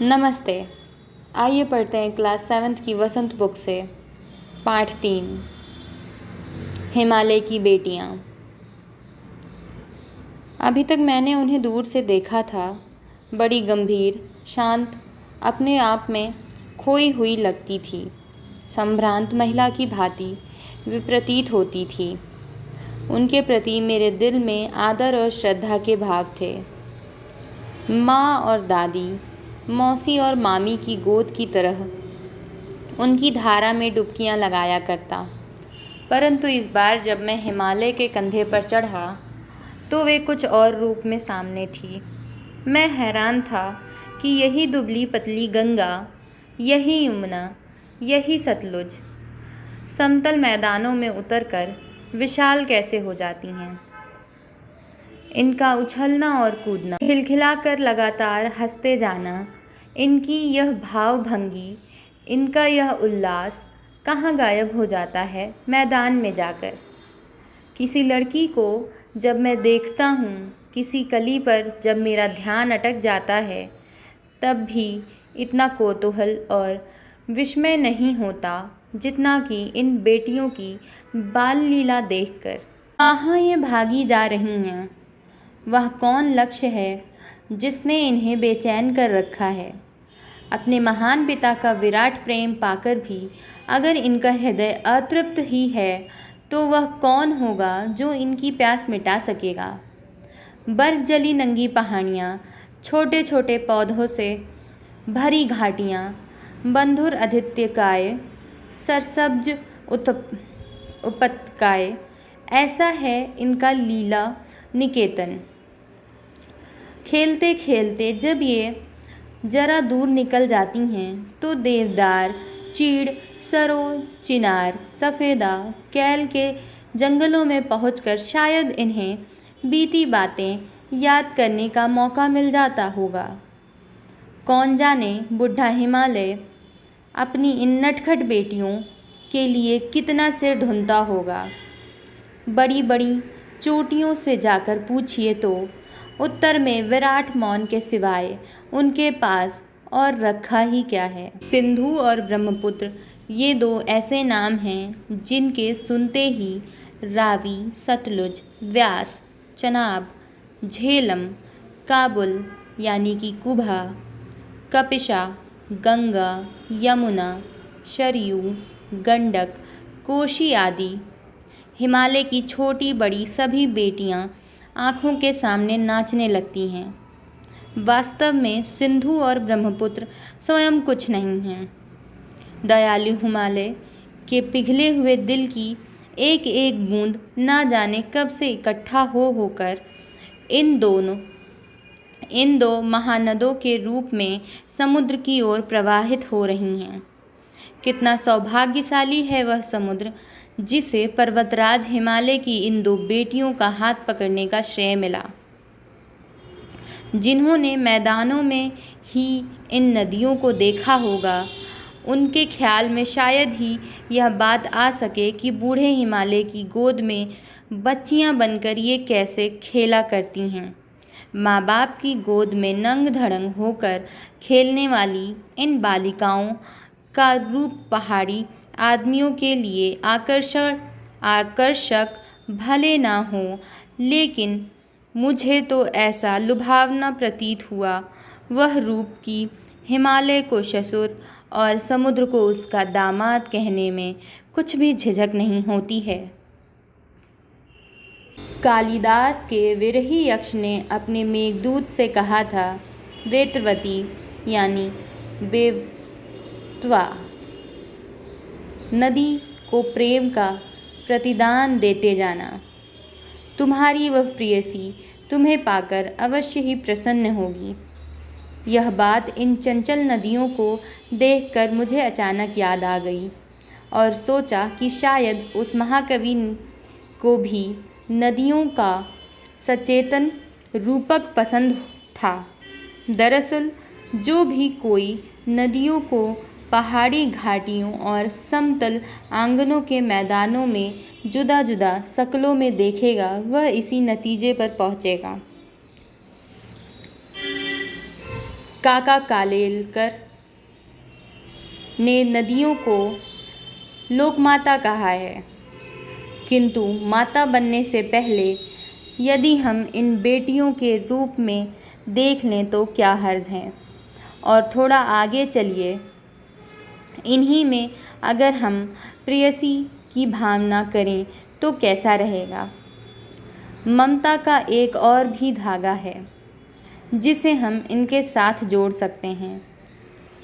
नमस्ते। आइए पढ़ते हैं क्लास 7th की वसंत बुक से पाठ 3 हिमालय की बेटियां। अभी तक मैंने उन्हें दूर से देखा था। बड़ी गंभीर, शांत, अपने आप में खोई हुई लगती थी। संभ्रांत महिला की भांति वे प्रतीत होती थी। उनके प्रति मेरे दिल में आदर और श्रद्धा के भाव थे। माँ और दादी, मौसी और मामी की गोद की तरह उनकी धारा में डुबकियां लगाया करता। परंतु इस बार जब मैं हिमालय के कंधे पर चढ़ा तो वे कुछ और रूप में सामने थी। मैं हैरान था कि यही दुबली पतली गंगा, यही यमुना, यही सतलुज समतल मैदानों में उतरकर विशाल कैसे हो जाती हैं। इनका उछलना और कूदना, खिलखिलाकर लगातार हंसते जाना, इनकी यह भावभंगी, इनका यह उल्लास कहाँ गायब हो जाता है मैदान में जाकर। किसी लड़की को जब मैं देखता हूँ, किसी कली पर जब मेरा ध्यान अटक जाता है, तब भी इतना कौतूहल और विस्मय नहीं होता जितना कि इन बेटियों की बाल लीला देखकर। कहाँ ये भागी जा रही हैं? वह कौन लक्ष्य है जिसने इन्हें बेचैन कर रखा है? अपने महान पिता का विराट प्रेम पाकर भी अगर इनका हृदय अतृप्त ही है तो वह कौन होगा जो इनकी प्यास मिटा सकेगा? बर्फ जली नंगी पहाड़ियाँ, छोटे छोटे पौधों से भरी घाटियाँ, बंधुर आदित्यकाय, सरसब्ज उपत्यकाएँ, ऐसा है इनका लीला निकेतन। खेलते खेलते जब ये जरा दूर निकल जाती हैं तो देवदार, चीड़, सरों, चिनार, सफ़ेदा, कैल के जंगलों में पहुंचकर शायद इन्हें बीती बातें याद करने का मौका मिल जाता होगा। कौन जाने बुढ़ा हिमालय अपनी इन नटखट बेटियों के लिए कितना सिर धुनता होगा। बड़ी बड़ी चोटियों से जाकर पूछिए तो उत्तर में विराट मौन के सिवाय उनके पास और रखा ही क्या है। सिंधु और ब्रह्मपुत्र ये दो ऐसे नाम हैं जिनके सुनते ही रावी, सतलुज, व्यास, चनाब, झेलम, काबुल यानी कि कुभा, कपिशा, गंगा, यमुना, सरयू, गंडक, कोशी आदि हिमालय की छोटी बड़ी सभी बेटियां आँखों के सामने नाचने लगती हैं। वास्तव में सिंधु और ब्रह्मपुत्र स्वयं कुछ नहीं हैं। दयालु हिमालय के पिघले हुए दिल की एक एक बूंद ना जाने कब से इकट्ठा हो होकर इन दो महानदों के रूप में समुद्र की ओर प्रवाहित हो रही हैं। कितना सौभाग्यशाली है वह समुद्र जिसे पर्वतराज हिमालय की इन दो बेटियों का हाथ पकड़ने का श्रेय मिला। जिन्होंने मैदानों में ही इन नदियों को देखा होगा, उनके ख्याल में शायद ही यह बात आ सके कि बूढ़े हिमालय की गोद में बच्चियां बनकर ये कैसे खेला करती हैं। माँ बाप की गोद में नंग धड़ंग होकर खेलने वाली इन बालिकाओं का रूप पहाड़ी आदमियों के लिए आकर्षक भले ना हो, लेकिन मुझे तो ऐसा लुभावना प्रतीत हुआ वह रूप कि हिमालय को ससुर और समुद्र को उसका दामाद कहने में कुछ भी झिझक नहीं होती है। कालिदास के विरही यक्ष ने अपने मेघदूत से कहा था, वेत्रवती यानी बेवत्वा नदी को प्रेम का प्रतिदान देते जाना। तुम्हारी वह प्रेयसी तुम्हें पाकर अवश्य ही प्रसन्न होगी। यह बात इन चंचल नदियों को देखकर मुझे अचानक याद आ गई और सोचा कि शायद उस महाकवि को भी नदियों का सचेतन रूपक पसंद था। दरअसल जो भी कोई नदियों को पहाड़ी घाटियों और समतल आंगनों के मैदानों में जुदा जुदा शक्लों में देखेगा, वह इसी नतीजे पर पहुँचेगा काका कालेलकर ने नदियों को लोकमाता कहा है, किंतु माता बनने से पहले यदि हम इन बेटियों के रूप में देख लें तो क्या हर्ज है। और थोड़ा आगे चलिए, इन्हीं में अगर हम प्रेयसी की भावना करें तो कैसा रहेगा। ममता का एक और भी धागा है जिसे हम इनके साथ जोड़ सकते हैं।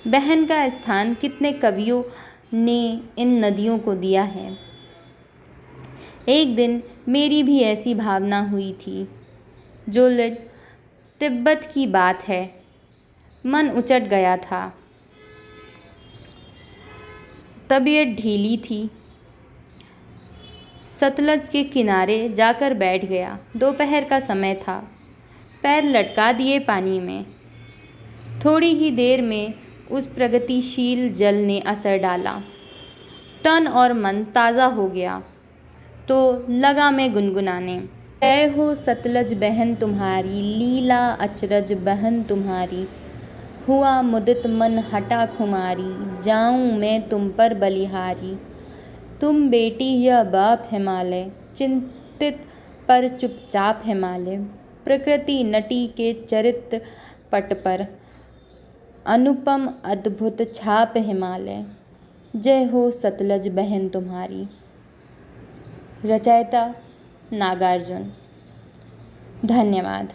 बहन का स्थान कितने कवियों ने इन नदियों को दिया है। एक दिन मेरी भी ऐसी भावना हुई थी। जोलिड तिब्बत की बात है। मन उचट गया था, तबीयत ढीली थी। सतलज के किनारे जाकर बैठ गया। दोपहर का समय था। पैर लटका दिए पानी में। थोड़ी ही देर में उस प्रगतिशील जल ने असर डाला। तन और मन ताज़ा हो गया तो लगा मैं गुनगुनाने। जय हो सतलज बहन तुम्हारी, लीला अचरज बहन तुम्हारी। हुआ मुदित मन हटा खुमारी, जाऊं मैं तुम पर बलिहारी। तुम बेटी या बाप हिमालय, चिंतित पर चुपचाप हिमालय। प्रकृति नटी के चरित्र पट पर, अनुपम अद्भुत छाप हिमालय। जय हो सतलज बहन तुम्हारी। रचयिता नागार्जुन। धन्यवाद।